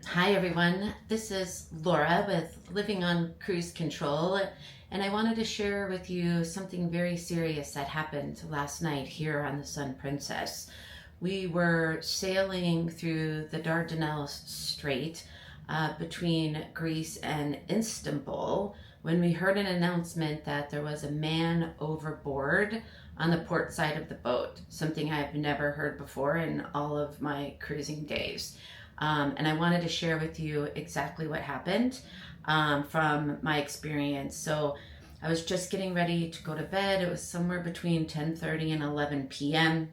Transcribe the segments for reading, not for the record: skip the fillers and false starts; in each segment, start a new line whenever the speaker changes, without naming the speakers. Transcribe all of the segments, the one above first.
Hi everyone, this is Laura with Living on Cruise Control, and I wanted to share with you something very serious that happened last night here on the Sun Princess. We were sailing through the Dardanelles Strait between Greece and Istanbul when we heard an announcement that there was a man overboard on the port side of the boat, something I've never heard before in all of my cruising days. And I wanted to share with you exactly what happened from my experience. So I was just getting ready to go to bed. It was somewhere between 10:30 and 11 p.m.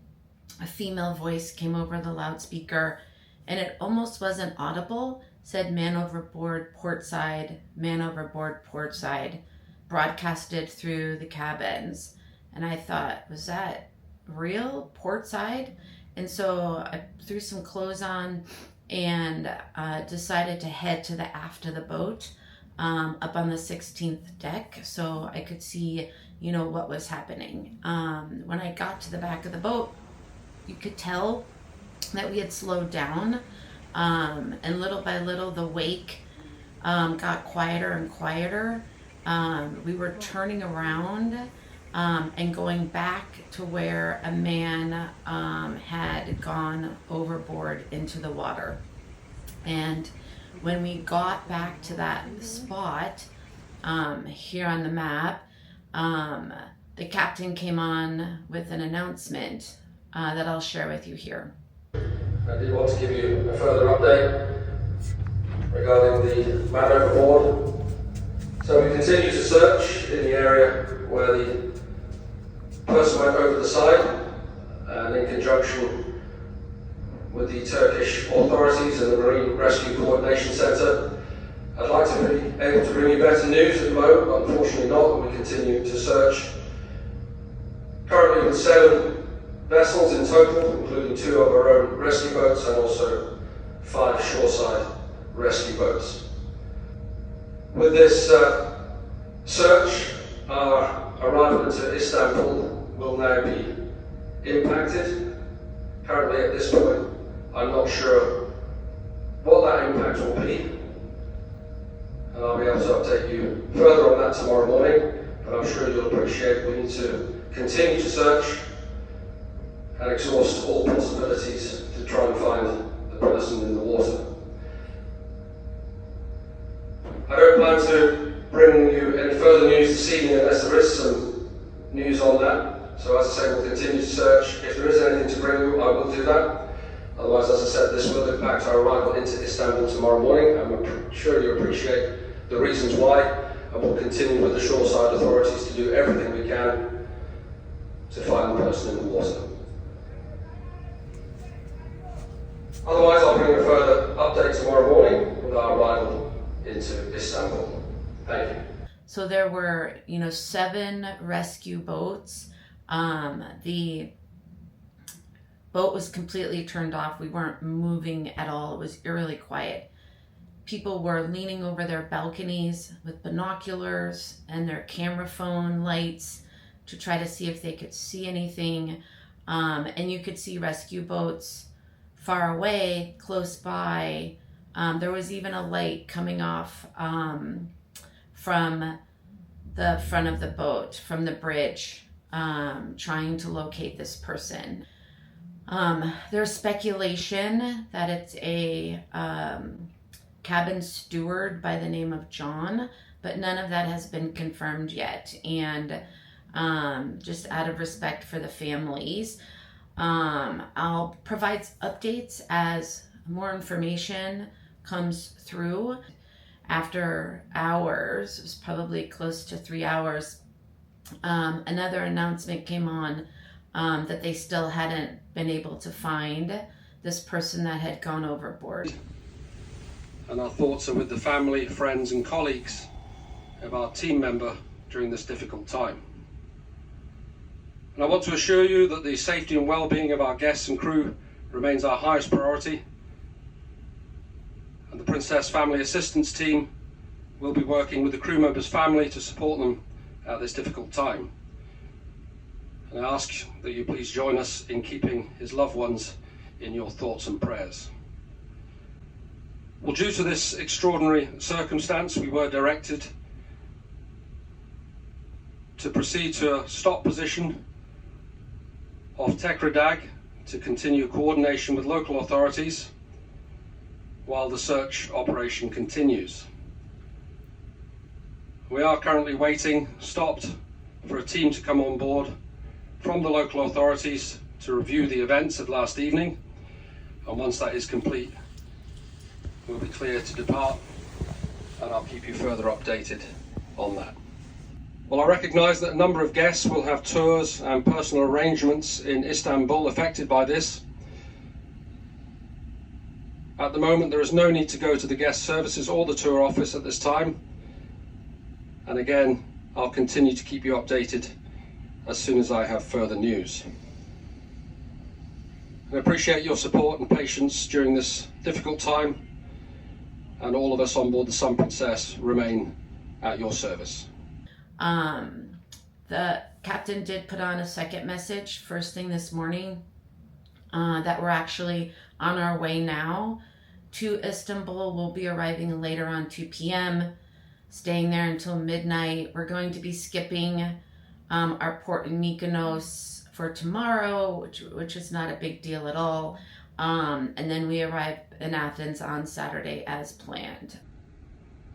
A female voice came over the loudspeaker, and it almost wasn't audible. Said "man overboard, port side, man overboard, port side," broadcasted through the cabins. And I thought, was that real? Port side? And so I threw some clothes on and decided to head to the aft of the boat up on the 16th deck so I could see, what was happening. When I got to the back of the boat, you could tell that we had slowed down, and little by little the wake got quieter and quieter. We were turning around and going back to where a man had gone overboard into the water. And when we got back to that spot here on the map, the captain came on with an announcement that I'll share with you here.
I did want to give you a further update regarding the man overboard. So we continue to search in the area where the person went over the side, and in conjunction with the Turkish authorities and the Marine Rescue Coordination Centre, I'd like to be able to bring you better news at the moment. Unfortunately not, and we continue to search. Currently with 7 vessels in total, including 2 of our own rescue boats and also 5 shoreside rescue boats. With this search, our arrival into Istanbul will now be impacted. Currently at this point, I'm not sure what that impact will be, and I'll be able to update you further on that tomorrow morning, but I'm sure you'll appreciate we need to continue to search and exhaust all possibilities to try and find the person in the water. I don't plan to bring you any further news this evening unless there is some news on that. So as I say, we'll continue to search. If there is anything to bring you, I will do that. Otherwise, as I said, this will impact our arrival into Istanbul tomorrow morning, and I'm sure you appreciate the reasons why, and we'll continue with the shoreside authorities to do everything we can to find the person in the water. Otherwise, I'll bring a further update tomorrow morning with our arrival into Istanbul. Thank you.
So there were, 7 rescue boats. The boat was completely turned off. We weren't moving at all. It was eerily quiet. People were leaning over their balconies with binoculars and their camera phone lights to try to see if they could see anything. And you could see rescue boats far away, close by. There was even a light coming off from the front of the boat, from the bridge, trying to locate this person. There's speculation that it's a cabin steward by the name of John, but none of that has been confirmed yet. And just out of respect for the families, I'll provide updates as more information comes through. After hours, it was probably close to 3 hours, another announcement came on that they still hadn't been able to find this person that had gone overboard.
And our thoughts are with the family, friends and colleagues of our team member during this difficult time. And I want to assure you that the safety and well-being of our guests and crew remains our highest priority. And the Princess Family Assistance Team will be working with the crew members' family to support them at this difficult time. And I ask that you please join us in keeping his loved ones in your thoughts and prayers. Well, due to this extraordinary circumstance, we were directed to proceed to a stop position off Tekradag to continue coordination with local authorities while the search operation continues. We are currently waiting, stopped, for a team to come on board from the local authorities to review the events of last evening, and once that is complete, we'll be clear to depart, and I'll keep you further updated on that. Well, I recognise that a number of guests will have tours and personal arrangements in Istanbul affected by this. At the moment, there is no need to go to the guest services or the tour office at this time. And again, I'll continue to keep you updated as soon as I have further news. I appreciate your support and patience during this difficult time, and all of us on board the Sun Princess remain at your service.
The captain did put on a second message first thing this morning that we're actually on our way now to Istanbul. We'll be arriving later on 2 p.m., staying there until midnight. We're going to be skipping our port in Mykonos for tomorrow, which is not a big deal at all. And then we arrive in Athens on Saturday as planned.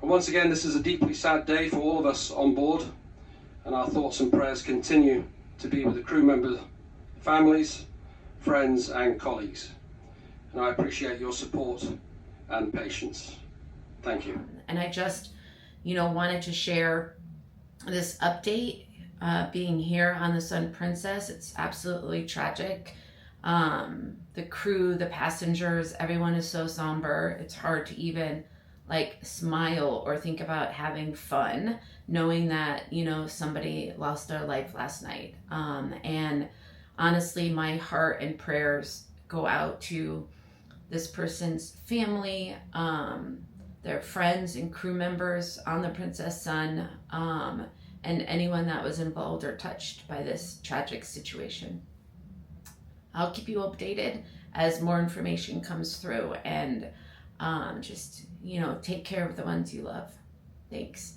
And once again, this is a deeply sad day for all of us on board, and our thoughts and prayers continue to be with the crew members, families, friends and colleagues. And I appreciate your support and patience. Thank you.
And I just, wanted to share this update being here on the Sun Princess. It's absolutely tragic. The crew, the passengers, everyone is so somber. It's hard to even smile or think about having fun, knowing that, somebody lost their life last night. And honestly, my heart and prayers go out to this person's family, their friends and crew members on the Princess Sun, and anyone that was involved or touched by this tragic situation. I'll keep you updated as more information comes through, and just, take care of the ones you love. Thanks.